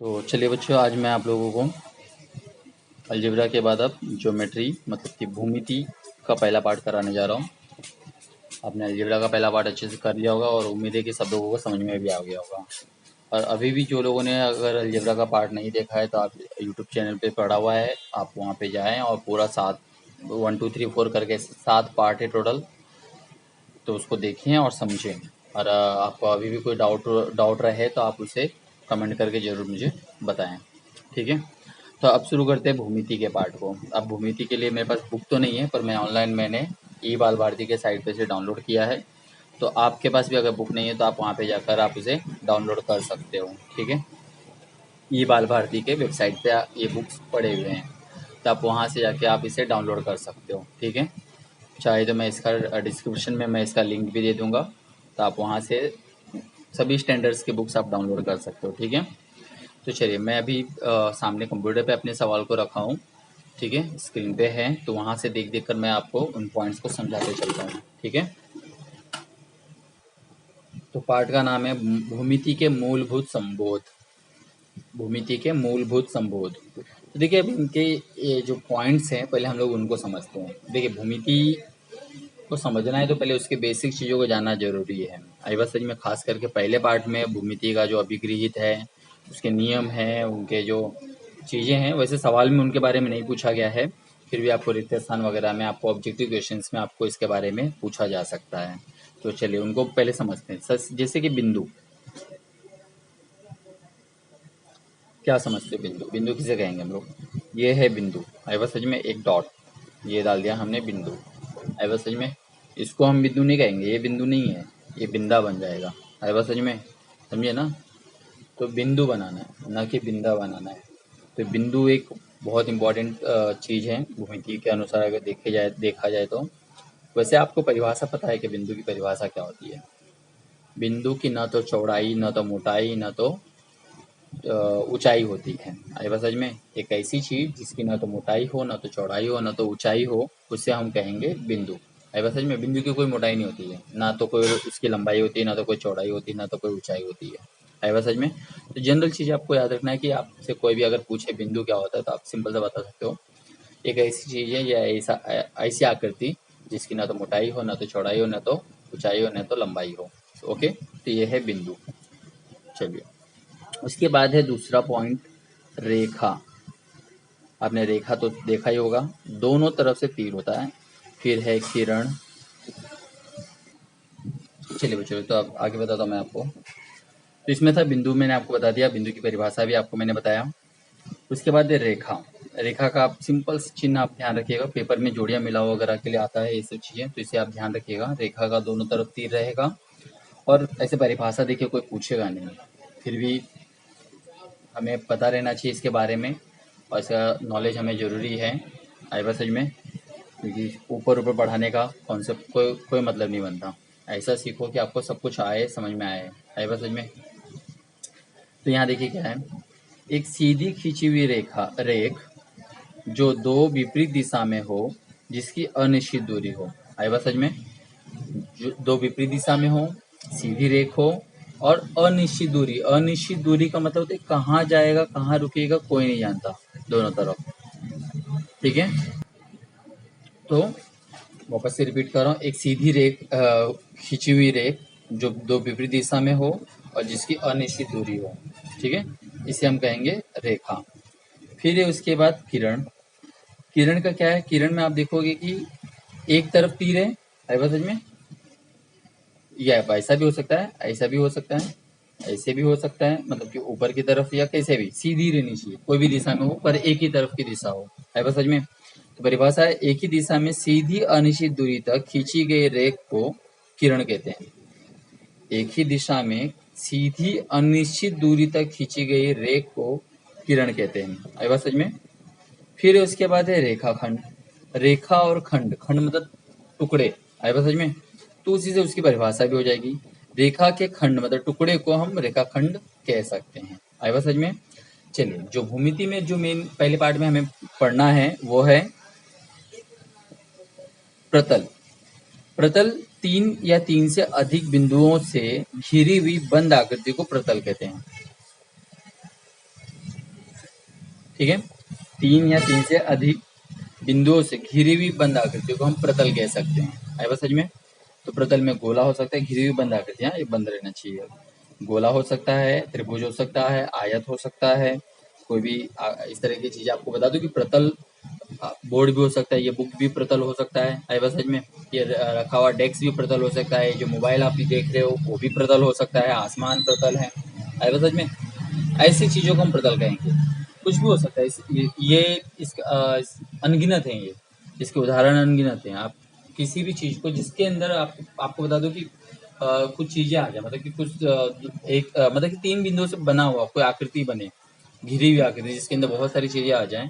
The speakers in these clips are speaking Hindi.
तो चलिए बच्चों, आज मैं आप लोगों को अलजेब्रा के बाद अब ज्योमेट्री मतलब कि भूमिति का पहला पार्ट कराने जा रहा हूँ। आपने अलजेब्रा का पहला पार्ट अच्छे से कर लिया होगा और उम्मीद है कि सब लोगों को समझ में भी आ गया होगा। और अभी भी जो लोगों ने अगर अलजेब्रा का पार्ट नहीं देखा है तो आप यूट्यूब चैनल पे पड़ा हुआ है, आप वहाँ पे जाएँ और पूरा 7 1 2 3 4 करके 7 पार्ट है टोटल, तो उसको देखें और समझें। और आपको अभी भी कोई डाउट रहे तो आप उसे कमेंट करके ज़रूर मुझे बताएं, ठीक है। तो अब शुरू करते हैं भूमिति के पार्ट को। अब भूमिति के लिए मेरे पास बुक तो नहीं है, पर मैं ऑनलाइन मैंने ई बाल भारती के साइट पे से डाउनलोड किया है। तो आपके पास भी अगर बुक नहीं है तो आप वहाँ पे जाकर आप उसे डाउनलोड कर सकते हो, ठीक है। ई बाल भारती के वेबसाइट पे ये बुक्स पड़े हुए हैं, तो आप वहाँ से जाके आप इसे डाउनलोड कर सकते हो, ठीक है। चाहे तो मैं इसका डिस्क्रिप्शन में मैं इसका लिंक भी दे दूँगा, तो आप वहाँ से सभी स्टैंडर्ड्स के बुक्स आप डाउनलोड कर सकते हो, ठीक है। तो चलिए, मैं अभी सामने कंप्यूटर पे अपने सवाल को रखा हूँ, ठीक है, स्क्रीन पे है, तो वहाँ से देख देख कर मैं आपको उन पॉइंट्स को समझाते चलता हूँ, ठीक है। तो पार्ट का नाम है भूमिति के मूलभूत संबोध। भूमिति के मूलभूत संबोध। तो देखिए, अब इनके ये जो पॉइंट्स हैं पहले हम लोग उनको समझते हैं। देखिए, भूमिति को समझना है तो पहले उसके बेसिक चीज़ों को जानना जरूरी है। आई बस सच में खास करके पहले पार्ट में भूमिति का जो अभिगृहित है, उसके नियम हैं, उनके जो चीज़ें हैं, वैसे सवाल में उनके बारे में नहीं पूछा गया है, फिर भी आपको रिक्त स्थान वगैरह में आपको ऑब्जेक्टिव क्वेश्चंस में आपको इसके बारे में पूछा जा सकता है। तो चलिए उनको पहले समझते हैं। जैसे कि बिंदु, क्या समझते हैं बिंदु? बिंदु किसे कहेंगे हम लोग? ये है बिंदु, आई बस सच में एक डॉट ये डाल दिया हमने बिंदु, आई बस सच में इसको हम बिंदु नहीं कहेंगे, ये बिंदु नहीं है, ये बिंदा बन जाएगा, आई बस सच में, समझे ना। तो बिंदु बनाना है, ना कि बिंदा बनाना है। तो बिंदु एक बहुत इंपॉर्टेंट चीज़ है भूमिति के अनुसार, अगर देखा जाए तो। वैसे आपको परिभाषा पता है कि बिंदु की परिभाषा क्या होती है? बिंदु की न तो चौड़ाई, न तो मोटाई, न तो ऊंचाई होती है। आई बात समझ में? एक ऐसी चीज जिसकी ना तो मोटाई हो, ना तो चौड़ाई हो, ना तो ऊंचाई हो, उसे हम कहेंगे बिंदु। आई बात समझ में? बिंदु की कोई मोटाई नहीं होती है, ना तो कोई उसकी लंबाई होती है, ना तो कोई चौड़ाई होती है, ना तो कोई ऊंचाई होती है। आई बात समझ में? तो जनरल चीज आपको याद रखना है कि आपसे कोई भी अगर पूछे बिंदु क्या होता है तो आप सिंपल से बता सकते हो, एक ऐसी चीज है या ऐसा ऐसी आकृति जिसकी ना तो मोटाई हो, ना तो चौड़ाई हो, ना तो ऊंचाई हो, ना तो लंबाई हो। ओके, तो ये है बिंदु। चलिए, उसके बाद है दूसरा पॉइंट, रेखा। आपने रेखा तो देखा ही होगा, दोनों तरफ से तीर होता है। फिर है किरण। चलिए बच्चों, तो अब आगे बताता हूँ मैं आपको। तो इसमें था बिंदु, मैंने आपको बता दिया, बिंदु की परिभाषा भी आपको मैंने बताया। उसके बाद है रेखा। रेखा का आप सिंपल चिन्ह आप ध्यान रखिएगा, पेपर में जोड़ियां मिलाओ वगैरह के लिए आता है ये सब चीजें, तो इसे आप ध्यान रखिएगा। रेखा का दोनों तरफ तीर रहेगा, और ऐसे परिभाषा देखिए कोई पूछेगा नहीं, फिर भी हमें पता रहना चाहिए इसके बारे में, और इसका नॉलेज हमें ज़रूरी है। आई बात समझ में? क्योंकि ऊपर ऊपर पढ़ाने का कॉन्सेप्ट कोई मतलब नहीं बनता। ऐसा सीखो कि आपको सब कुछ आए, समझ में आए। आई बात समझ में? तो यहाँ देखिए क्या है, एक सीधी खींची हुई रेख जो दो विपरीत दिशा में हो, जिसकी अनिश्चित दूरी हो। आई बात समझ में? जो दो विपरीत दिशा में हो, सीधी रेख हो, और अनिश्चित दूरी। अनिश्चित दूरी का मतलब होता है कहाँ जाएगा कहाँ रुकेगा कोई नहीं जानता, दोनों तरफ, ठीक है। तो वापस से रिपीट कर रहा हूँ, एक सीधी रेख खींची हुई रेख जो दो विपरीत दिशा में हो और जिसकी अनिश्चित दूरी हो, ठीक है, इसे हम कहेंगे रेखा। फिर है उसके बाद किरण। किरण का क्या है? किरण में आप देखोगे कि एक तरफ तीर है, है बात समझ में? या ऐसा भी हो सकता है, ऐसा भी हो सकता है, ऐसे भी हो सकता है, मतलब कि ऊपर की तरफ या कैसे भी, सीधी रहनी चाहिए, कोई भी दिशा में हो पर एक ही तरफ की दिशा हो। है बात समझ में? तो परिभाषा है, एक ही दिशा में सीधी अनिश्चित दूरी तक खींची गई रेख को किरण कहते हैं। एक ही दिशा में सीधी अनिश्चित दूरी तक खींची गई रेख को किरण कहते हैं। है बात समझ में? फिर उसके बाद है रेखाखंड। रेखा और खंड, खंड मतलब टुकड़े। है बात समझ में? तो उसी से उसकी परिभाषा भी हो जाएगी। रेखा के खंड मतलब टुकड़े को हम रेखाखंड कह सकते हैं। है बात समझ में? चलिए, जो भूमिति में जो मेन पहले पार्ट में हमें पढ़ना है वो है प्रतल। प्रतल तीन या तीन से अधिक बिंदुओं से घिरी हुई बंद आकृति को प्रतल कहते हैं। ठीक है। 3 या 3 से अधिक बिंदुओं से घिरी हुई बंद आकृति को हम प्रतल कह सकते हैं। आया बात समझ में? तो प्रतल में गोला हो सकता है, घिरी हुई बंद आकृति, हाँ ये बंद रहना चाहिए। गोला हो सकता है, त्रिभुज हो सकता है, आयत हो सकता है, कोई भी इस तरह की चीजें आपको बता दूं कि प्रतल बोर्ड भी हो सकता है, ये बुक भी प्रतल हो सकता है। आया बात समझ में? ये रखा हुआ डेस्क भी प्रतल हो सकता है, जो मोबाइल आप देख रहे हो वो भी प्रतल हो सकता है, आसमान प्रतल है। आया बात समझ में? ऐसी चीजों को हम प्रतल कहेंगे। कुछ भी हो सकता है, अनगिनत है ये, इसके उदाहरण अनगिनत हैं। आप किसी भी चीज को जिसके अंदर आपको बता दो कि कुछ चीजें आ जाए, मतलब कि कुछ मतलब कि 3 बिंदुओं से बना हुआ कोई आकृति बने, घिरी हुई आकृति जिसके अंदर बहुत सारी चीजें आ जाएं,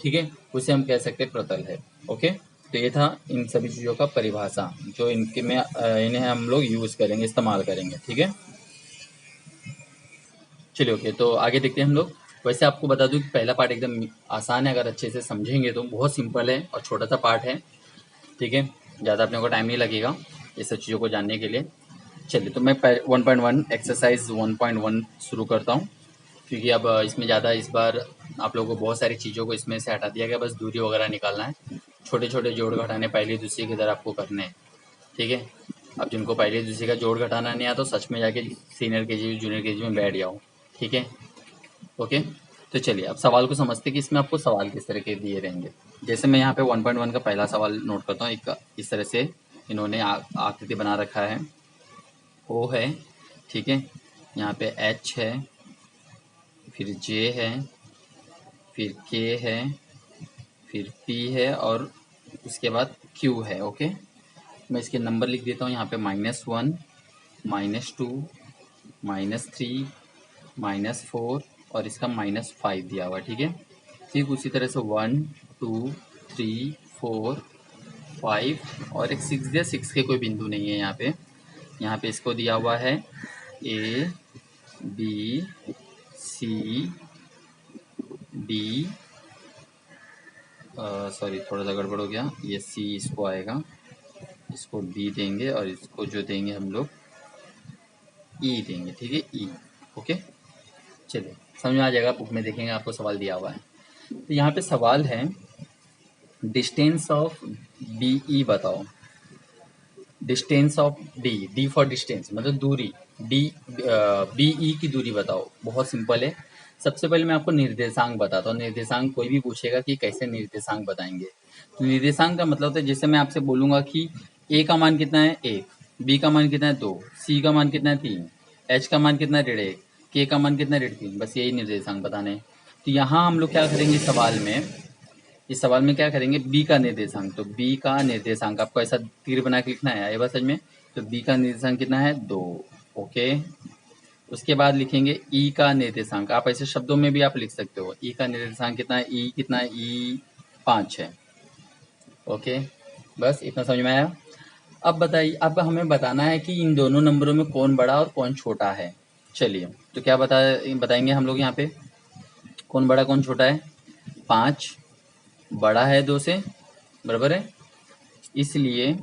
ठीक है, उसे हम कह सकते हैं प्रतल है। ओके, तो ये था इन सभी चीजों का परिभाषा, जो इनके में इन्हें हम लोग यूज करेंगे, इस्तेमाल करेंगे, ठीक है। चलिए ओके, तो आगे देखते हैं हम लोग। वैसे आपको बता दूं कि पहला पार्ट एकदम आसान है, अगर अच्छे से समझेंगे तो बहुत सिंपल है और छोटा सा पार्ट है, ठीक है। ज़्यादा अपने को टाइम नहीं लगेगा ये सब चीज़ों को जानने के लिए। चलिए, तो मैं 1.1 एक्सरसाइज 1.1 शुरू करता हूँ, क्योंकि अब इसमें ज़्यादा इस बार आप लोगों को बहुत सारी चीज़ों को इसमें से हटा दिया गया, बस दूरी वगैरह निकालना है, छोटे छोटे जोड़ घटाने पहली दूसरी की तरह आपको करने हैं, ठीक है। अब जिनको पहली दूसरी का जोड़ घटाना नहीं आता तो सच में जाके सीनियर केजी जूनियर केजी में बैठ जाओ, ठीक है। ओके, तो चलिए अब सवाल को समझते हैं कि इसमें आपको सवाल किस तरह के दिए रहेंगे। जैसे मैं यहाँ पे 1.1 का पहला सवाल नोट करता हूँ, एक इस तरह से इन्होंने आकृति बना रखा है, ओ है, ठीक है, यहाँ पे एच है, फिर जे है, फिर के है, फिर पी है और उसके बाद क्यू है। ओके, मैं इसके नंबर लिख देता हूँ यहाँ पे -1, -2, -3, -4 और इसका -5 दिया हुआ है, ठीक है। ठीक उसी तरह से 1, 2, 3, 4, 5 और एक 6 दिया, 6 के कोई बिंदु नहीं है यहाँ पे। यहाँ पे इसको दिया हुआ है ए, बी, सी, डी, सॉरी थोड़ा सा गड़बड़ हो गया, ये सी इसको आएगा, इसको डी देंगे और इसको जो देंगे हम लोग ई देंगे, ठीक है, ई। ओके, चलिए समझ में आ जाएगा, बुक में देखेंगे आपको सवाल दिया हुआ है। तो यहाँ पे सवाल है डिस्टेंस ऑफ बीई बताओ। Distance of D for distance मतलब दूरी, डी बीई की दूरी बताओ। बहुत सिंपल है। सबसे पहले मैं आपको निर्देशांक बताता हूँ। निर्देशांक कोई भी पूछेगा कि कैसे निर्देशांक बताएंगे, तो निर्देशांक का मतलब होता है, जैसे मैं आपसे बोलूंगा कि ए का मान कितना है 1, बी का मान कितना है 2, सी का मान कितना है 3, एच का मान कितना है 1.5, के का मान कितना है 3, बस यही निर्देशांक बताने हैं। तो यहाँ हम लोग क्या करेंगे सवाल में, इस सवाल में क्या करेंगे, बी का निर्देशांक। तो बी का निर्देशांक आपको ऐसा तीर बना के लिखना है, ये बात समझ में। तो बी का निर्देशांक कितना है 2। ओके, उसके बाद लिखेंगे ई का निर्देशांक। आप ऐसे शब्दों में भी आप लिख सकते हो, ई का निर्देशांक कितना है, ई कितना है, ई 5 है। ओके, बस इतना समझ में आया। अब बताइए, अब हमें बताना है कि इन दोनों नंबरों में कौन बड़ा और कौन छोटा है। चलिए, तो क्या बताएंगे हम लोग यहाँ पे, कौन बड़ा कौन छोटा है। 5 बड़ा है 2 से, बराबर है, इसलिए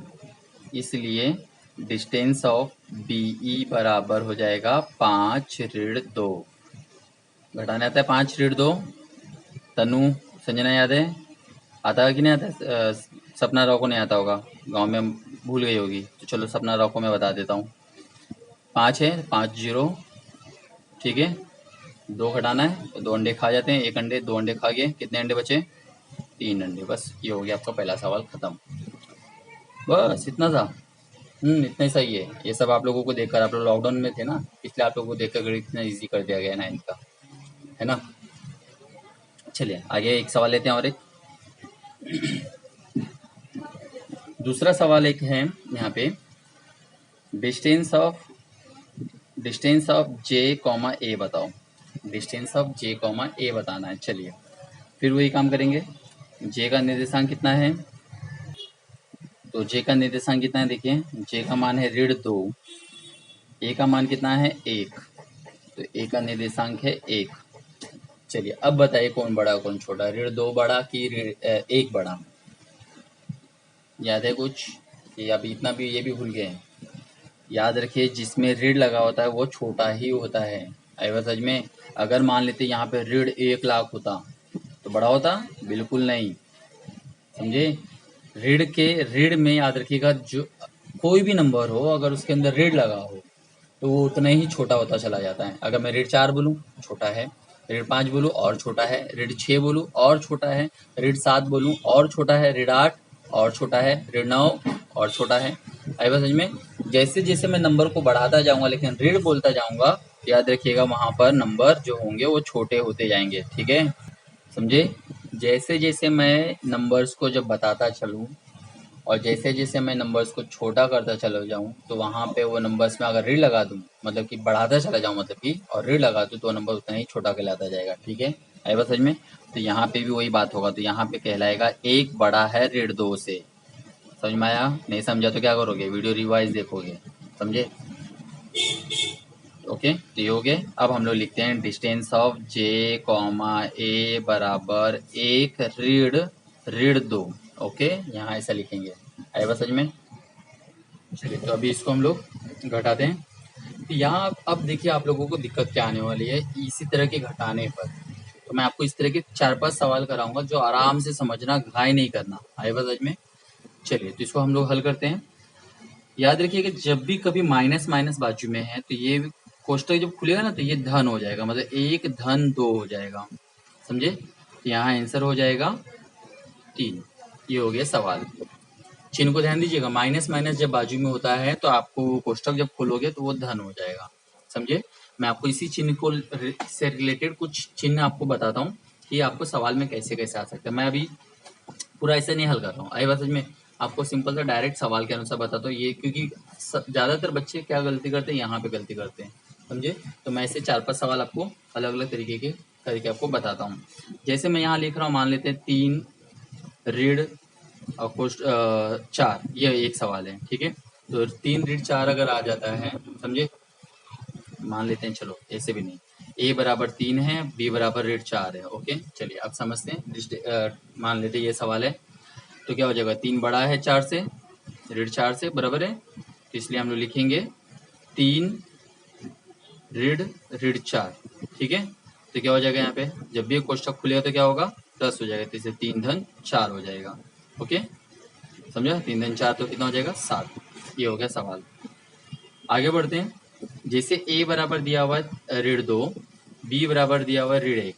इसलिए डिस्टेंस ऑफ बीई बराबर हो जाएगा 5-2। घटाने आता है 5-2। तनु, संजना याद है, आता है कि नहीं आता है? सपना राव को नहीं आता होगा, गांव में भूल गई होगी, तो चलो सपना राव को मैं बता देता हूँ। 5 है, 5-0, ठीक है। 2 घटाना है तो 2 अंडे खा जाते हैं, 1 अंडे, 2 अंडे खा गए, कितने अंडे बचे, 3 अंडे। बस ये हो गया आपका पहला सवाल खत्म। बस इतना था। इतना ही सही है। ये सब आप लोगों को देखकर, आप लोग लॉकडाउन में थे ना, इसलिए आप लोगों को देखकर गणित इतना इजी कर दिया गया है 9th का, है ना। चलिए आगे एक सवाल लेते हैं, और एक दूसरा सवाल एक है यहाँ पे, डिस्टेंस ऑफ जे कॉमा ए बताओ। डिस्टेंस ऑफ जे कॉमा ए बताना है। चलिए फिर वही काम करेंगे। जे का निर्देशांक कितना है, तो जे का निर्देशांक कितना है, देखिए जे का मान है 2, ए का मान कितना है 1, तो ए का निर्देशांक है 1। चलिए अब बताइए कौन बड़ा कौन छोटा, 2 बड़ा कि 1 बड़ा, याद है कुछ, कि अभी इतना भी ये भी भूल गए। याद रखिए, जिसमें ऋण लगा होता है वो छोटा ही होता है। अगर सच में, अगर मान लेते यहाँ पे ऋण 1 लाख होता तो बड़ा होता, बिल्कुल नहीं। समझे? ऋण में याद रखिएगा, जो कोई भी नंबर हो अगर उसके अंदर ऋण लगा हो तो वो उतना ही छोटा होता चला जाता है। अगर मैं ऋण 4 बोलूँ छोटा है, ऋण 5 बोलूँ और छोटा है, ऋण 6 बोलूँ और छोटा है, ऋण 7 बोलूँ और छोटा है, ऋण 8 और छोटा है, ऋण 9 और छोटा है। आई बात समझ में? जैसे जैसे मैं नंबर को बढ़ाता जाऊंगा लेकिन ऋण बोलता जाऊंगा, याद रखिएगा वहां पर नंबर जो होंगे वो छोटे होते जाएंगे। ठीक है, समझे? जैसे जैसे मैं नंबर्स को जब बताता चलूँ और जैसे जैसे मैं नंबर्स को छोटा करता चला जाऊँ तो वहाँ पे वो नंबर्स में अगर ऋण लगा दूँ, मतलब कि बढ़ाता चला जाऊँ, मतलब कि और ऋण लगा दूँ, तो वो नंबर उतना ही छोटा कहलाता जाएगा। ठीक है, आई बात समझ में? तो यहाँ पे भी वही बात होगा, तो यहाँ पे कहलाएगा एक बड़ा है ऋण 2 से। समझ में आया? नहीं समझा तो क्या करोगे, वीडियो रिवाइज देखोगे। समझे? ओके, तो ये हो गए। अब हम लोग लिखते हैं डिस्टेंस ऑफ जे कॉमा ए बराबर एक ऋण ऋण 2। ओके, यहाँ ऐसा लिखेंगे। आए बस समझ में? चलिए, तो अभी इसको हम लोग घटाते हैं। तो यहाँ अब देखिए आप लोगों को दिक्कत क्या आने वाली है इसी तरह के घटाने पर। तो मैं आपको इस तरह के 4-5 सवाल कराऊंगा जो आराम से समझना, घाई नहीं करना। आए बस समझ में? चलिए, तो इसको हम लोग हल करते हैं। याद रखिए कि जब भी कभी माइनस माइनस बाजू में है तो ये कोष्टक जब खुलेगा ना तो ये धन हो जाएगा, मतलब 1 धन 2 हो जाएगा। समझे? तो यहाँ आंसर हो जाएगा 3। ये हो गया सवाल। चिन्ह को ध्यान दीजिएगा, माइनस माइनस जब बाजू में होता है तो आपको कोष्टक जब खोलोगे तो वो धन हो जाएगा। समझे? मैं आपको इसी चिन्ह को से रिलेटेड कुछ चिन्ह आपको बताता हूँ कि आपको सवाल में कैसे कैसे आ सकता है। मैं अभी पूरा ऐसे नहीं हल कर रहा हूँ। आई बात समझ में? आपको सिंपल सा डायरेक्ट सवाल के अनुसार बताता हूँ ये, क्योंकि ज़्यादातर बच्चे क्या गलती करते हैं, यहाँ पे गलती करते हैं। समझे? तो मैं ऐसे 4-5 सवाल आपको अलग अलग तरीके के करके आपको बताता हूँ। जैसे मैं यहाँ लिख रहा हूँ, मान लेते हैं 3 ऋण और कोष्ट 4, ये एक सवाल है। ठीक है, तो 3 ऋण 4 अगर आ जाता है, समझे? मान लेते हैं, चलो ऐसे भी नहीं, ए बराबर 3 है, बी बराबर ऋण 4 है। ओके, चलिए अब समझते हैं। मान लेते हैं ये सवाल है, तो क्या हो जाएगा, 3 बड़ा है 4 से, ऋण 4 से बराबर है, तो इसलिए हम लोग लिखेंगे 3 ऋण ऋण 4। ठीक है, तो क्या हो जाएगा, यहाँ पे जब भी कोष्टक खुलेगा तो क्या होगा, प्लस हो जाएगा, तो इसे 3 धन 4 हो जाएगा। ओके, समझा? 3 धन 4 तो कितना हो जाएगा, 7। ये हो गया सवाल। आगे बढ़ते हैं। जैसे ए बराबर दिया हुआ है ऋण 2, बी बराबर दिया हुआ है ऋण 1।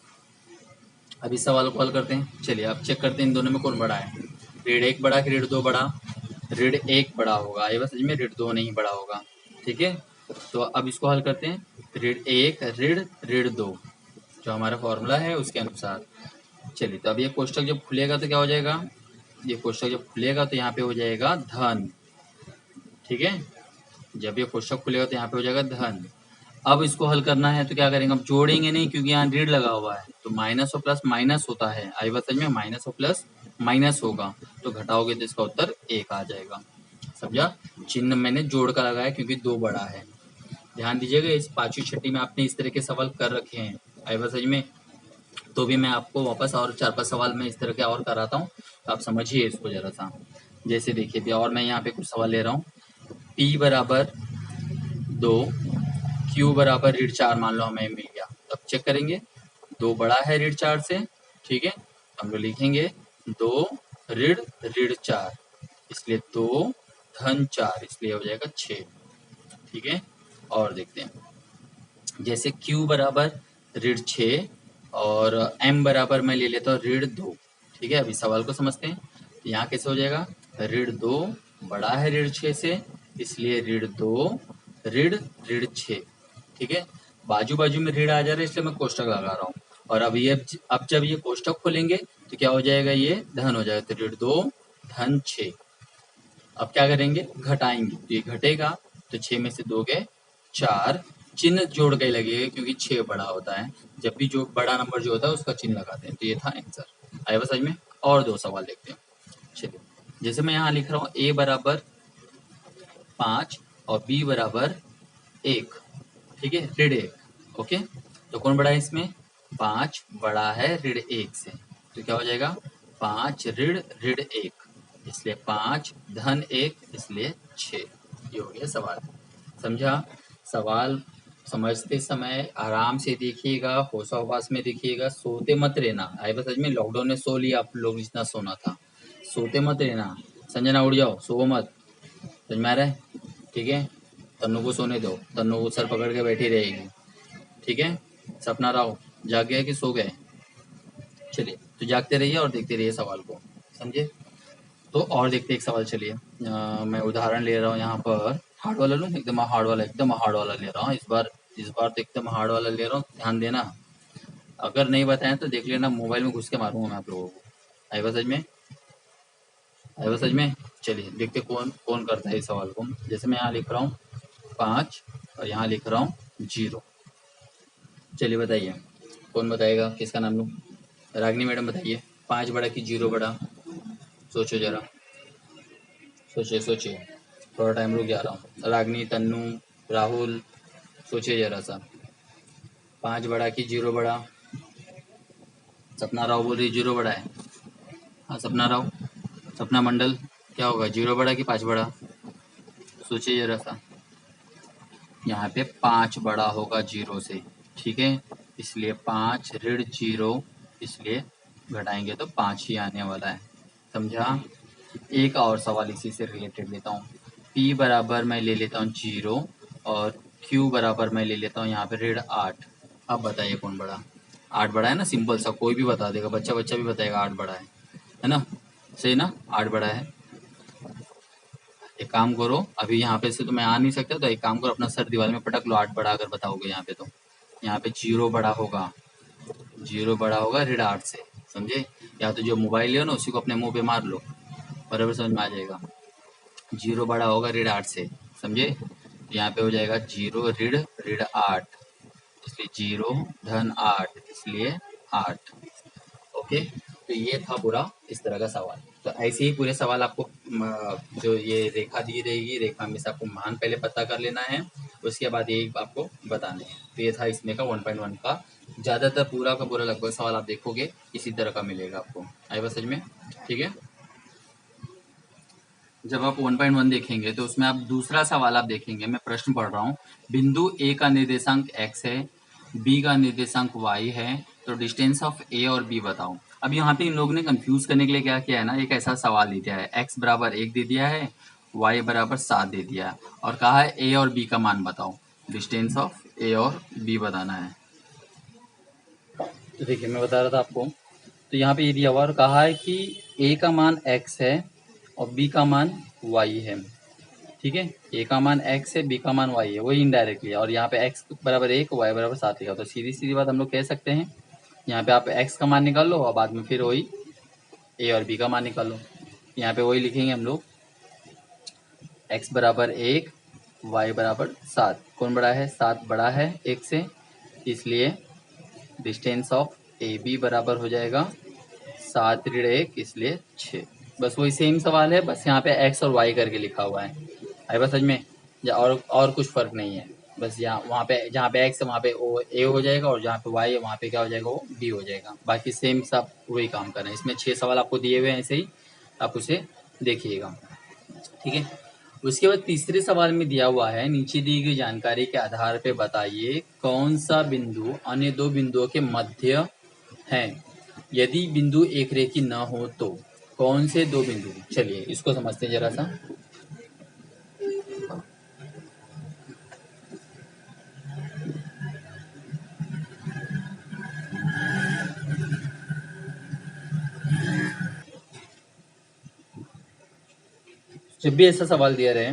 अब इस सवाल को हल करते हैं। चलिए अब चेक करते हैं इन दोनों में कौन बड़ा है। ऋण 1 बड़ा कि ऋण 2 बड़ा? ऋण 1 बड़ा होगा। ये बस में ऋण 2 नहीं बड़ा होगा। ठीक है, तो अब इसको हल करते हैं। ऋण 1 ऋण ऋण 2, जो हमारा फॉर्मूला है उसके अनुसार। चलिए, तो अब ये कोष्टक जब खुलेगा तो क्या हो जाएगा, ये कोष्टक जब खुलेगा तो यहाँ पे हो जाएगा धन। ठीक है, जब ये कोष्टक खुलेगा तो यहाँ पे हो जाएगा धन। अब इसको हल करना है तो क्या करेंगे, अब जोड़ेंगे नहीं क्योंकि यहाँ ऋण लगा हुआ है, तो माइनस और प्लस माइनस होता है। आई बात समझ में? माइनस और प्लस माइनस होगा, तो घटाओगे तो इसका उत्तर 1 आ जाएगा। समझा? चिन्ह मैंने जोड़ कर लगाया क्योंकि 2 बड़ा है। ध्यान दीजिएगा, इस 5वीं 6वीं में आपने इस तरह के सवाल कर रखे हैं। आई बात समझ में? तो भी मैं आपको वापस और 4-5 सवाल में इस तरह के और कराता हूँ, तो आप समझिए इसको जरा सा। जैसे देखिए भी, और मैं यहाँ पे कुछ सवाल ले रहा हूँ। P बराबर 2, Q बराबर ऋण 4 मान लो हमें मिल गया, तब चेक करेंगे 2 बड़ा है ऋण 4 से। ठीक है, हम लोग लिखेंगे 2 ऋण ऋण 4, इसलिए 2 धन 4, इसलिए हो जाएगा 6। ठीक है, और देखते हैं। जैसे Q बराबर ऋण 6 और M बराबर मैं ले लेता हूँ ऋण 2। ठीक है, अभी सवाल को समझते हैं। तो यहाँ कैसे हो जाएगा, ऋण 2 बड़ा है ऋण 6 से, इसलिए ऋण 2 ऋण ऋण 6। ठीक है, बाजू बाजू में ऋण आ जा रहा है इसलिए मैं कोष्टक लगा रहा हूँ। और अब ये अब जब ये कोष्टक खोलेंगे तो क्या हो जाएगा, ये धन हो जाएगा, तो ऋण 2 धन 6। अब क्या करेंगे, घटाएंगे, तो ये घटेगा, तो 6 में से 2 गए 4, चिन्ह जोड़ के लगेगा क्योंकि 6 बड़ा होता है। जब भी जो बड़ा नंबर जो होता है उसका चिन्ह लगाते हैं। तो ये था आंसर। आया समझ में? और 2 सवाल देखते हैं। चलिए, जैसे मैं यहाँ लिख रहा हूँ a बराबर 5 और b बराबर 1। ठीक है, ऋण 1। ओके, तो कौन बड़ा है इसमें, 5 बड़ा है ऋण 1 से, तो क्या हो जाएगा, 5 ऋण ऋण 1, इसलिए 5 धन 1, इसलिए 6। ये हो गया सवाल। समझा? सवाल समझते समय आराम से देखिएगा, होशाबाश में देखिएगा, सोते मत रहना। आई बस सच में लॉकडाउन में सो लिया आप लोग जितना सोना था, सोते मत रहना। संजना उठ जाओ, सो मत, समझ में आ रहा है? ठीक है, तन्नू को सोने दो, तन्नू को सर पकड़ के बैठी रहेगी, ठीक है। सपना राव जाग गए कि सो गए? चलिए, तो जागते रहिए और देखते रहिए सवाल को, समझे? तो और देखते एक सवाल, चलिए मैं उदाहरण ले रहा हूँ यहाँ पर। हार्ड वाला लूँ, एकदम हार्ड वाला, एकदम हार्ड वाला ले रहा हूँ इस बार तो एकदम हार्ड वाला ले रहा हूँ, ध्यान देना। अगर नहीं बताएं तो देख लेना, मोबाइल में घुस के मारूंगा मैं आप लोगों को। आएगा समझ में? आएगा समझ में? चलिए देखते कौन कौन करता है इस सवाल को। जैसे मैं यहाँ लिख रहा हूँ 5 और यहाँ लिख रहा हूँ 0। चलिए बताइए, कौन बताएगा, किसका नाम लूँ? रागनी मैडम बताइए। 5 बड़ा कि 0 बड़ा? सोचो जरा, सोचिए सोचिए, थोड़ा टाइम रुक जा रहा हूँ। रागनी, तन्नू, राहुल, सोचिए जरा सा। 5 बड़ा कि 0 बड़ा? सपना राव बोल रही 0 बड़ा है। हाँ सपना राव, सपना मंडल, क्या होगा, 0 बड़ा कि 5 बड़ा? सोचिए जरा सा। यहाँ पे 5 बड़ा होगा 0 से, ठीक है, इसलिए 5 ऋण 0, इसलिए घटाएंगे तो 5 ही आने वाला है, समझा? एक और सवाल इसी से रिलेटेड लेता हूँ। P बराबर मैं ले लेता हूँ 0 और Q बराबर मैं ले लेता हूँ यहाँ पे ऋण 8। अब बताइए कौन बड़ा? 8 बड़ा है ना, सिंपल सा, कोई भी बता देगा, बच्चा बच्चा भी बताएगा 8 बड़ा है ना? सही ना, 8 बड़ा है। एक काम करो, अभी यहाँ पे से तो मैं आ नहीं सकता, तो एक काम करो, अपना सर दीवार में पटक लो, 8 बड़ा अगर बताओगे यहाँ पे तो। यहाँ पे 0 बड़ा होगा, 0 बड़ा होगा ऋण 8 से, समझे? या तो जो मोबाइल है ना उसी को अपने मुंह पे मार लो, बराबर समझ में आ जाएगा। 0 बड़ा होगा ऋण 8 से, समझे? तो यहाँ पे हो जाएगा 0 ऋण ऋण 8, इसलिए 0 धन 8, इसलिए 8। ओके, तो ये था पूरा इस तरह का सवाल। तो ऐसे ही पूरे सवाल आपको जो ये रेखा दी रहेगी, रेखा में से आपको मान पहले पता कर लेना है, उसके बाद ये आपको बताने हैं। तो ये था इसमें का 1.1 का, ज़्यादातर पूरा का पूरा लगभग सवाल आप देखोगे इसी तरह का मिलेगा आपको। आई बात समझ में? ठीक है, जब आप 1.1 देखेंगे तो उसमें आप दूसरा सवाल आप देखेंगे, मैं प्रश्न पढ़ रहा हूँ। बिंदु ए का निर्देशांक x है, बी का निर्देशांक y है, तो डिस्टेंस ऑफ ए और बी बताओ। अब यहाँ पे इन लोगों ने कंफ्यूज करने के लिए क्या किया है ना, एक ऐसा सवाल दे दिया है, x बराबर 1 दे दिया है, y बराबर 7 दे दिया है, और कहा है ए और बी का मान बताओ, डिस्टेंस ऑफ ए और बी बताना है। तो देखिए मैं बता रहा था आपको, तो यहाँ पे ये दिया हुआ और कहा है कि ए का मान x है और बी का मान y है, ठीक है। ए का मान x है, बी का मान y है, वही इनडायरेक्टली है, और यहाँ पे x बराबर 1, y बराबर 7 लिखा, तो सीधी सीधी बात हम लोग कह सकते हैं, यहाँ पे आप x का मान निकाल लो और बाद में फिर वही ए और बी का मान निकाल लो। यहाँ पे वही लिखेंगे हम लोग, x बराबर 1, y बराबर 7, कौन बड़ा है? 7 बड़ा है 1 से, इसलिए डिस्टेंस ऑफ ए बी बराबर हो जाएगा 7 ऋण 1, इसलिए 6। बस वही सेम सवाल है, बस यहाँ पे x और y करके लिखा हुआ है। आई बात समझ में? या और कुछ फर्क नहीं है, बस यहाँ वहाँ पे जहाँ पे x है वहाँ पे ओ ए हो जाएगा, और जहाँ पे y है वहाँ पे क्या हो जाएगा, वो बी हो जाएगा। बाकी सेम सब वही काम कर रहे हैं। इसमें 6 सवाल आपको दिए हुए हैं, ऐसे ही आप उसे देखिएगा, ठीक है। उसके बाद तीसरे सवाल में दिया हुआ है, नीचे दी गई जानकारी के आधार पे बताइए कौन सा बिंदु अन्य दो बिंदुओं के मध्य है, यदि बिंदु एक रेखी न हो तो कौन से दो बिंदु? चलिए इसको समझते हैं जरा सा। जब भी ऐसा सवाल दिया रहे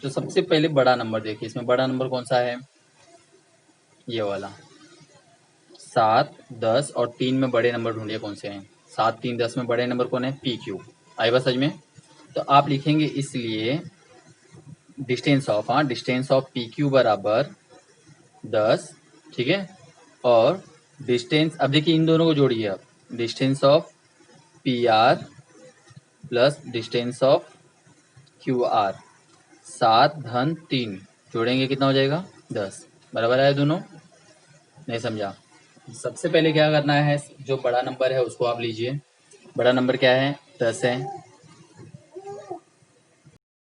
तो सबसे पहले बड़ा नंबर देखिए, इसमें बड़ा नंबर कौन सा है? ये वाला 7, 10 और 3 में बड़े नंबर ढूंढिए कौन से हैं। 7, 3, 10 में बड़े नंबर कौन है? P Q. आई बात समझ में? तो आप लिखेंगे इसलिए डिस्टेंस ऑफ, हाँ, डिस्टेंस ऑफ पी क्यू बराबर 10, ठीक है। और डिस्टेंस, अब देखिए इन दोनों को जोड़िए आप, distance of P R plus distance of Q R, 7 धन 3 जोड़ेंगे कितना हो जाएगा? 10। बराबर है दोनों? नहीं समझा? सबसे पहले क्या करना है, जो बड़ा नंबर है उसको आप लीजिए। बड़ा नंबर क्या है? 10 है।